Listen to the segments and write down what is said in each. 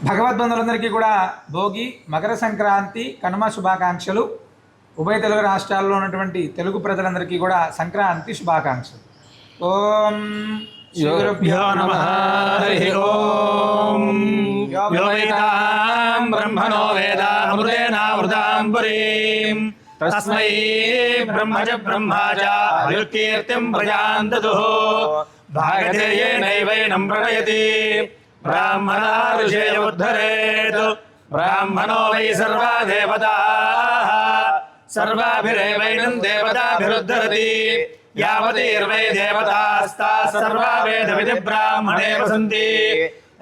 భగవద్బంధులందరికీ కూడా భోగి, మకర సంక్రాంతి, కనుమ శుభాకాంక్షలు. ఉభయ తెలుగు రాష్ట్రాల్లో ఉన్నటువంటి తెలుగు ప్రజలందరికీ కూడా సంక్రాంతి శుభాకాంక్షలు. ఓం గురుభ్యో నమః. హరి ఓం. యో వేదాం బ్రహ్మణో వేద అమృతేనావృతాం పురీం తస్మై బ్రహ్మజ బ్రహ్మాజ ఆయుర్కీర్తిం ప్రజాం దదుః భాగధేయేనైవైనం ప్రణయతి బ్రాహ్మణా ఋషేయుద్ధరేత్ బ్రాహ్మణో వై సర్వా దేవతాః సర్వాభిరేవైనం దేవతాభిరుద్ధరతి యావతీర్వై దేవతాస్తాః సర్వా వేదవిధి బ్రాహ్మణే వసంతి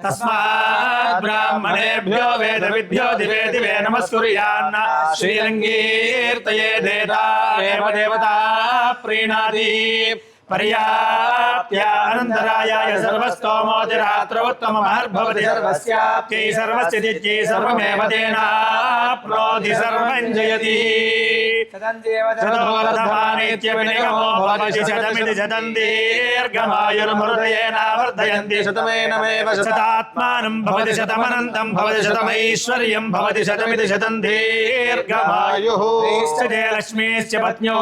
తస్మాత్ బ్రాహ్మణేభ్యో వేదవిభ్యో దివే దివే నమస్కుర్యాన్న శ్రీరంగీర్తయే దేవతా ఏవ దేవతా ప్రీణాతి పర్యాప్త్యానందరాయాయ సర్వస్తోమోతిరాత్రోత్తమమహర్భవతి సర్వస్యాప్త్యై సర్వస్థితిత్యై సర్వమేవ తేనాప్నోతి సర్వం జయతి శతోరథమానేత్యవినిగమో భవతి శతమితి శతం దీర్ఘమాయుర్మృతయేనావర్ధయంతి శతమేనమేవ శతాత్మానం భవతి శతమనంతం భవతి శతమైశ్వర్యం భవతి శతమితి శతం దీర్ఘమాయుః లక్ష్మీశ్చ పత్న్యో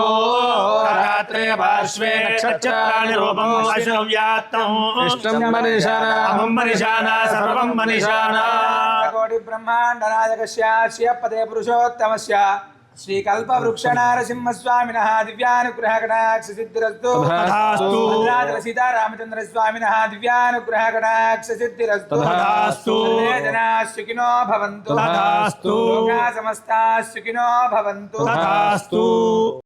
రాత్రే పార్శ్వే నక్షత్రాణి రూపం అశవ్యాత్తం ఇష్టం మనీషానా మనీషానా సర్వం మనీషానా కోటి బ్రహ్మాండ నాయకస్య శ్రీపదే పురుషోత్తమస్య శ్రీ కల్ప వృక్ష నారసింహస్వామినః దివ్యానుగ్రహ కటాక్ష సిద్ధిరస్తు. సీతారామచంద్ర స్వామినః దివ్యానుగ్రహ కటాక్ష సిద్ధిరస్తు. జనాః సుఖినో భవంతు. లోకాః సమస్తాః సుఖినో భవంతు.